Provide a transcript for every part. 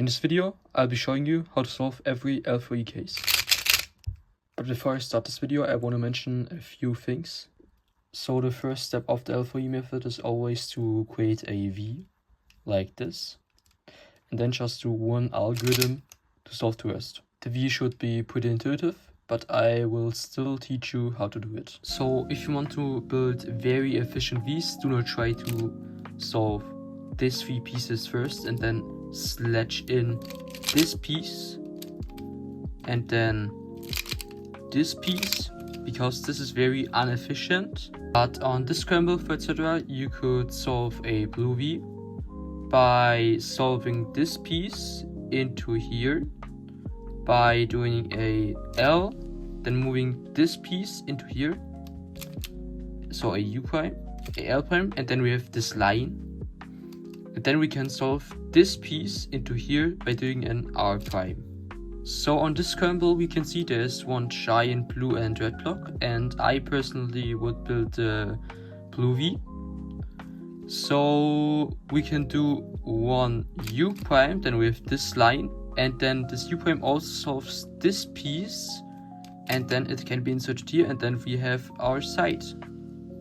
In this video, I'll be showing you how to solve every L4E case. But before I start this video, I want to mention a few things. So the first step of the L4E method is always to create a V, like this, and then just do one algorithm to solve the rest. The V should be pretty intuitive, but I will still teach you how to do it. So if you want to build very efficient Vs, do not try to solve these three pieces first and then slash in this piece and then this piece, because this is very inefficient. But on this scramble, etc., you could solve a blue V by solving this piece into here by doing a L, then moving this piece into here, so a U prime, a L prime, and then we have this line. And then we can solve this piece into here by doing an R prime. So on this scramble we can see there's one giant blue and red block, and I personally would build the blue V. So we can do one U prime, then we have this line, and then this U prime also solves this piece, and then it can be inserted here, and then we have our side.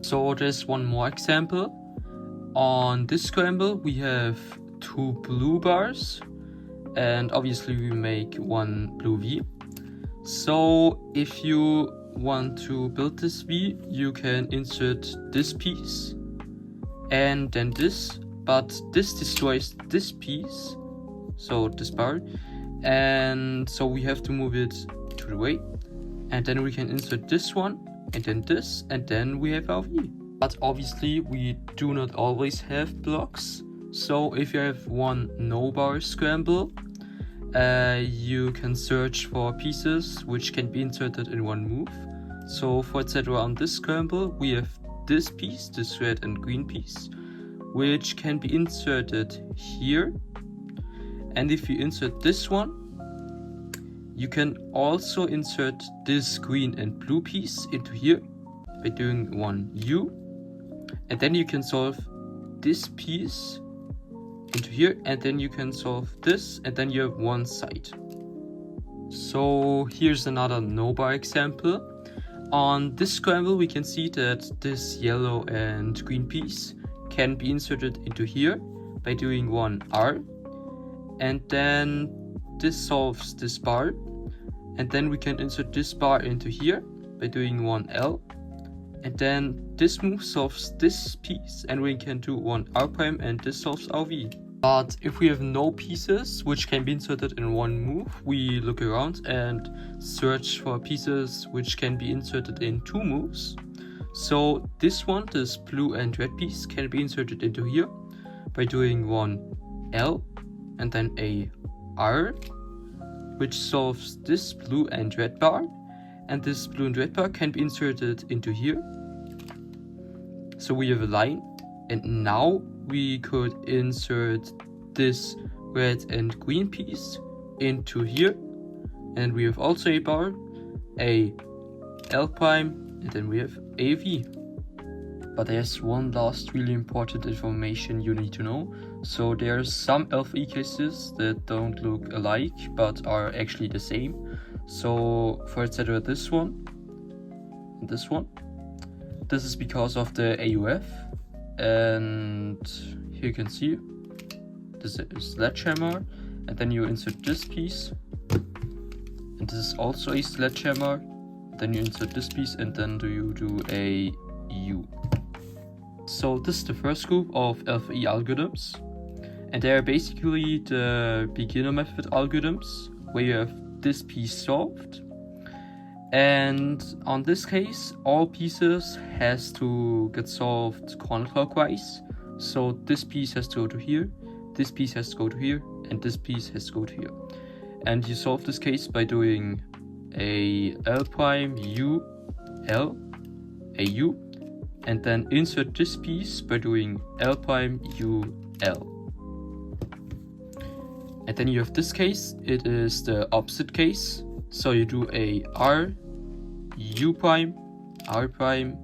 So there's one more example. On this scramble we have two blue bars, and obviously we make one blue V. So if you want to build this V, you can insert this piece and then this, but this destroys this piece, so this bar, and so we have to move it to the right, and then we can insert this one and then this, and then we have our V. But obviously we do not always have blocks, so if you have one no bar scramble, you can search for pieces which can be inserted in one move. So for etc. on this scramble we have this piece, this red and green piece, which can be inserted here, and if you insert this one, you can also insert this green and blue piece into here by doing one U, and then you can solve this piece into here, and then you can solve this, and then you have one side. So here's another no bar example. On this scramble we can see that this yellow and green piece can be inserted into here by doing one R, and then this solves this bar, and then we can insert this bar into here by doing one L, and then this move solves this piece, and we can do one R prime, and this solves our V. But if we have no pieces which can be inserted in one move, we look around and search for pieces which can be inserted in two moves. So this one, this blue and red piece, can be inserted into here by doing one L and then a R, which solves this blue and red bar, and this blue and red bar can be inserted into here. So we have a line, and now we could insert this red and green piece into here, and we have also a bar, a L prime, and then we have a V. But there's one last really important information you need to know. So there's some L4E cases that don't look alike but are actually the same. So for etc. this one and this one, this is because of the AUF. And here you can see this is a sledgehammer, and then you insert this piece, and this is also a sledgehammer, then you insert this piece, and then you do a U. So this is the first group of L4E algorithms, and they are basically the beginner method algorithms where you have this piece solved. And on this case, all pieces has to get solved counterclockwise. So this piece has to go to here, this piece has to go to here, and this piece has to go to here. And you solve this case by doing a L prime U L, a U, and then insert this piece by doing L prime U L. And then you have this case, it is the opposite case. So you do a R, U prime, R prime,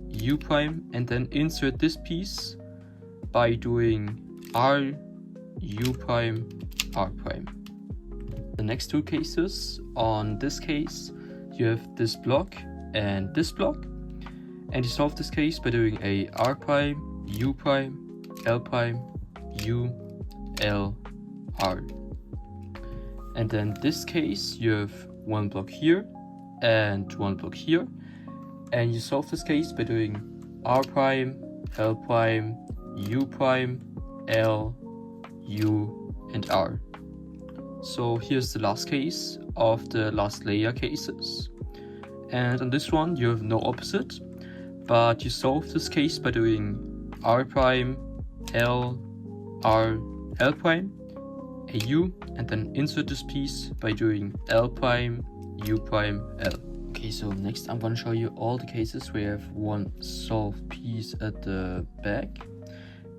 U prime, and then insert this piece by doing R, U prime, R prime. The next two cases, on this case, you have this block and this block, and you solve this case by doing a R prime, U prime, L prime, U, L, R. And then this case, you have one block here and one block here, and you solve this case by doing R prime, L prime, U prime, L, U, and R. So here's the last case of the last layer cases. And on this one you have no opposite, but you solve this case by doing R prime, L, R, L prime, a U, and then insert this piece by doing L prime, U prime, L. Okay, so next I'm gonna show you all the cases where you have one solved piece at the back.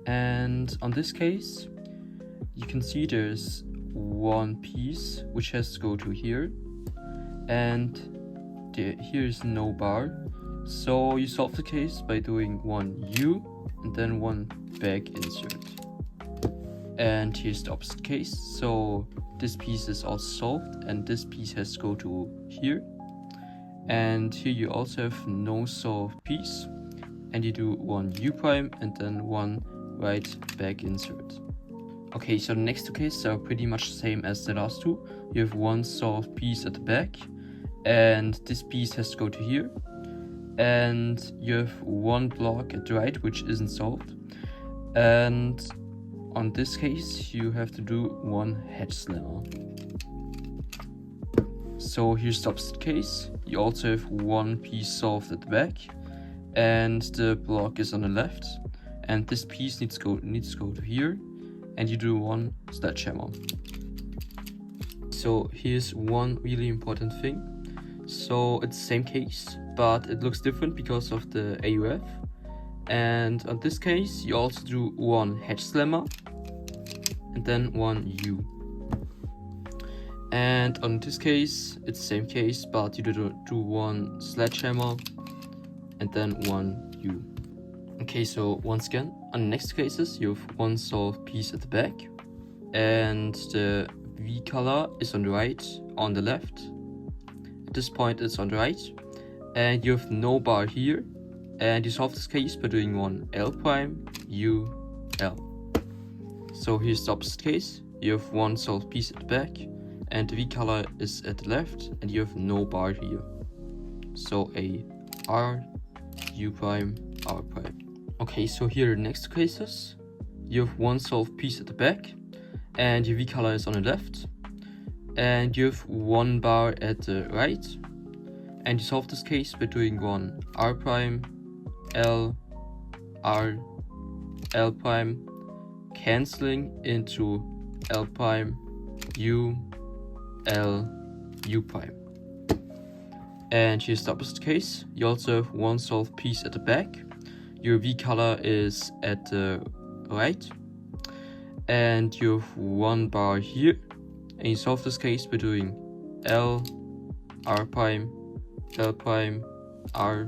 And on this case, you can see there's one piece which has to go to here, and here is no bar. So you solve the case by doing one U and then one back insert. And here's the opposite case. So this piece is also solved and this piece has to go to here. And here you also have no solved piece, and you do one U prime and then one right back insert. Okay, so the next two cases are pretty much the same as the last two. You have one solved piece at the back, and this piece has to go to here. And you have one block at the right which isn't solved. And on this case, you have to do one hedge slammer. So here's the opposite case. You also have one piece solved at the back, and the block is on the left. And this piece needs to go to here, and you do one sledgehammer. So here's one really important thing. So it's the same case, but it looks different because of the AUF. And on this case, you also do one hedge slammer and then one U. And on this case, it's the same case, but you do one sledgehammer and then one U. Okay, so once again, on the next cases, you have one solved piece at the back, and the V color is on the right, on the left. At this point, it's on the right, and you have no bar here, and you solve this case by doing one L prime, U, L. So here's the opposite case. You have one solved piece at the back, and the V color is at the left, and you have no bar here. So a R, U prime, R prime. Okay, so here are the next cases. You have one solved piece at the back, and your V color is on the left, and you have one bar at the right, and you solve this case by doing one R prime, L, R, L prime, cancelling into L prime, U, L, U prime. And here's the opposite case. You also have one solved piece at the back. Your V color is at the right, and you have one bar here, and you solve this case by doing L, R prime, L prime, R,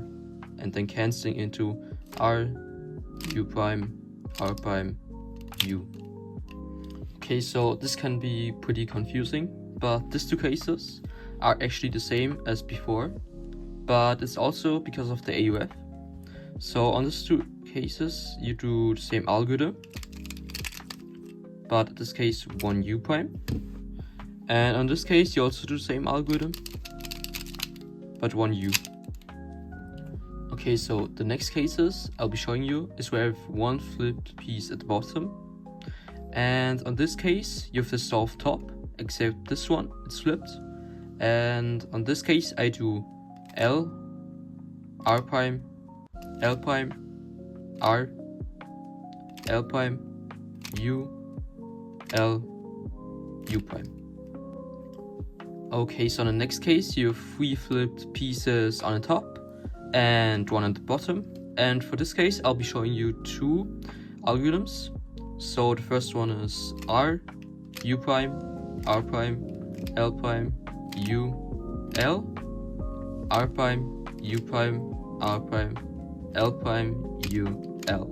and then cancelling into R, U prime, R prime, U. Okay, so this can be pretty confusing, but these two cases are actually the same as before, but it's also because of the AUF. So on these two cases, you do the same algorithm, but in this case, one U prime. And on this case, you also do the same algorithm, but one U. Okay, so the next cases I'll be showing you is where I have one flipped piece at the bottom. And on this case, you have the solved top, except this one, it's flipped. And on this case, I do L, R prime, L prime, R, L prime, U, L, U prime. Okay, so in the next case, you have three flipped pieces on the top and one at the bottom. And for this case, I'll be showing you two algorithms. So the first one is R, U prime, R prime, L prime, U, L, R prime, U prime, R prime, L prime, U, L.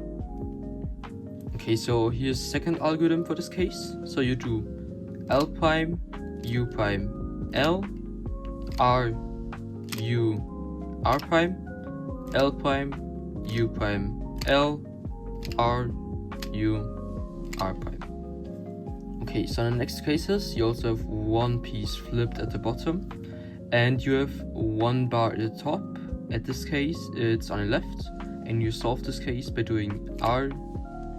Okay, so here's the second algorithm for this case. So you do L prime, U prime, L, R, U, R prime, L prime, U prime, L, R, U, R prime. Okay, so in the next cases, you also have one piece flipped at the bottom, and you have one bar at the top. At this case, it's on the left, and you solve this case by doing R,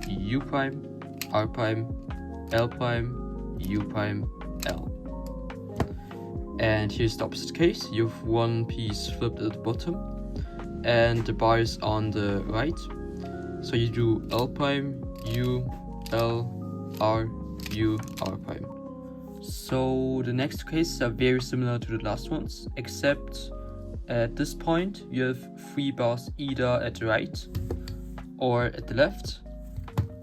U prime, R prime, L prime, U prime, L. And here's the opposite case. You have one piece flipped at the bottom, and the bar is on the right. So you do L prime, U, L, R, U, R prime. So the next two cases are very similar to the last ones, except at this point you have 3 bars either at the right or at the left,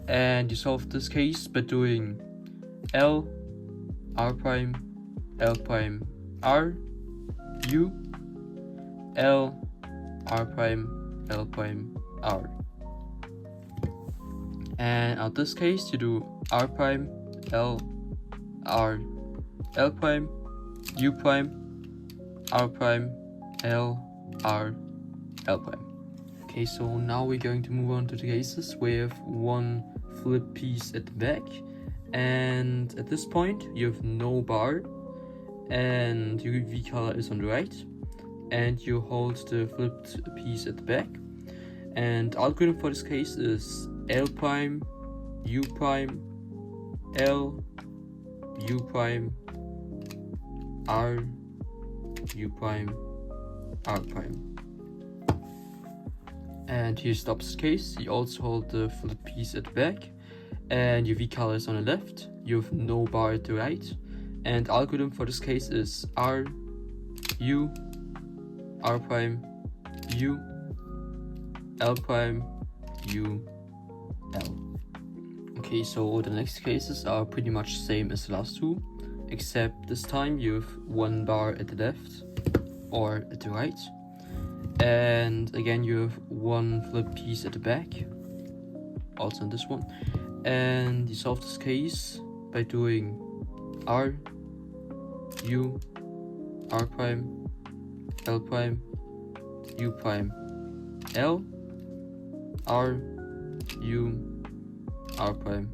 and you solve this case by doing L, R prime, L prime, R, U, L, R prime, L prime, R. And on this case you do R prime, L, R, L prime, U prime, R prime, L, R, L prime. Okay, so now we're going to move on to the cases where you have one flip piece at the back, and at this point you have no bar, and your V color is on the right, and you hold the flipped piece at the back. And algorithm for this case is L prime, U prime, L, U prime, R, U prime, R prime. And here's the opposite case. You also hold the flip piece at the back, and your V color is on the left. You have no bar at the right, and algorithm for this case is R, U, R prime, U, L prime, U, L. Okay, so the next cases are pretty much same as the last two, except this time you have one bar at the left or at the right, and again you have one flip piece at the back, also in this one, and you solve this case by doing R, U, R prime, L prime, U prime, L, R, U, R prime,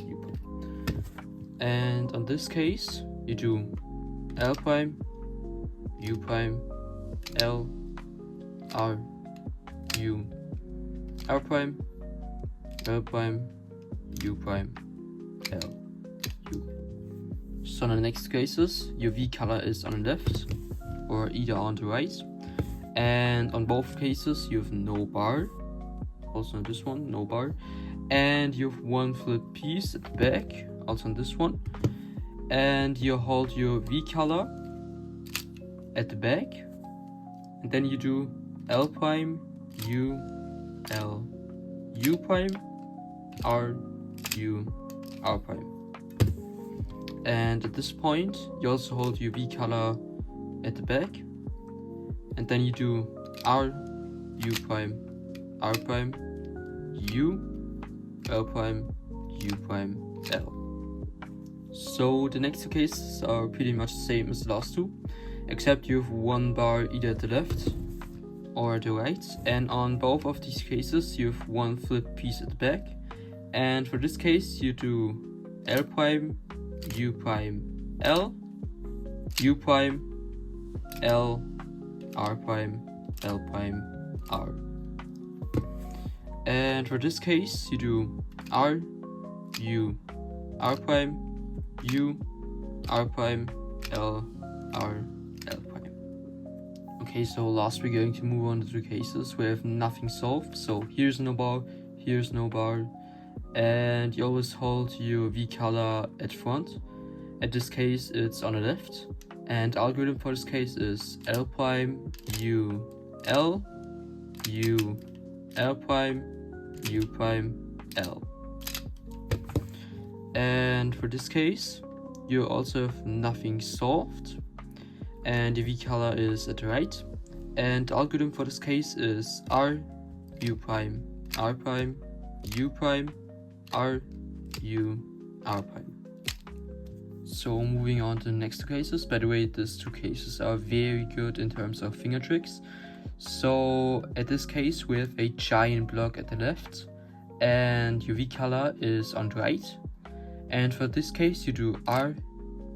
U prime. And on this case you do L prime, U prime, L, R, U, R prime, L prime, U prime, L, U. So in the next cases, your V color is on the left or either on the right, and on both cases you have no bar, also on this one, no bar, and you have one flip piece at the back, also on this one, and you hold your V color at the back, and then you do L prime, U, L, U prime, R, U, R prime. And at this point you also hold your V color at the back, and then you do R, U prime, R prime, U, L prime, U prime, L. So the next two cases are pretty much the same as the last two, except you have one bar either at the left or the right, and on both of these cases you have one flip piece at the back. And for this case you do L prime, U prime, L, U prime, L, R prime, L prime, R. And for this case you do R, U, R prime, U, R prime, L, R, L prime. Okay, so last we're going to move on to the cases where we have nothing solved. So here's no bar, here's no bar, and you always hold your V color at front. At this case it's on the left, and algorithm for this case is L prime, U, L, U, L prime, U prime, L. And for this case you also have nothing solved, and the V color is at the right, and the algorithm for this case is R, U prime, R prime, U prime, R, U, R prime. So moving on to the next two cases. By the way, these two cases are very good in terms of finger tricks. So at this case we have a giant block at the left and UV color is on the right. And for this case you do R,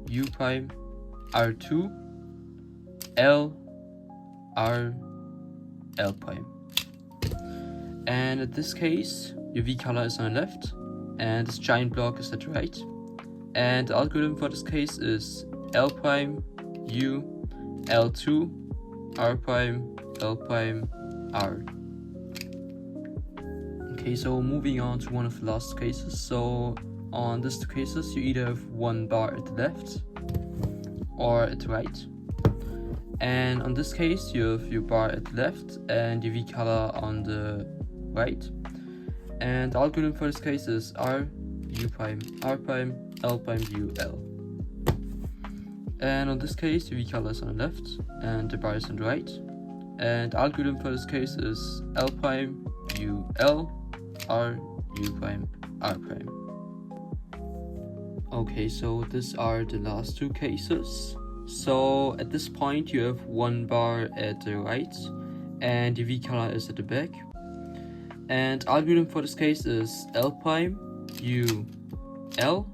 U prime, R2, L, R, L prime. And at this case UV color is on the left and this giant block is at the right. And the algorithm for this case is L prime, U, L2, R prime, L prime, R. Okay, so moving on to one of the last cases. So on these two cases you either have one bar at the left or at the right. And on this case you have your bar at the left and UV color on the right. And the algorithm for this case is R, U prime, R prime, L prime, U, L. And on this case UV color is on the left and the bar is on the right. And the algorithm for this case is L prime, U, L, R, U prime, R prime. Okay, so these are the last two cases. So at this point you have one bar at the right and UV color is at the back. And algorithm for this case is L prime, U, L,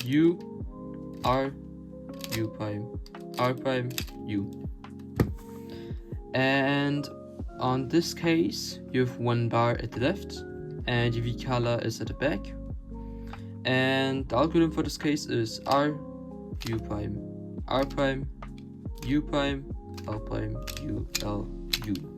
U, R, U prime, R prime, U. And on this case you have one bar at the left and UV color is at the back. And the algorithm for this case is R, U prime, R prime, U prime, L prime, U, L, U.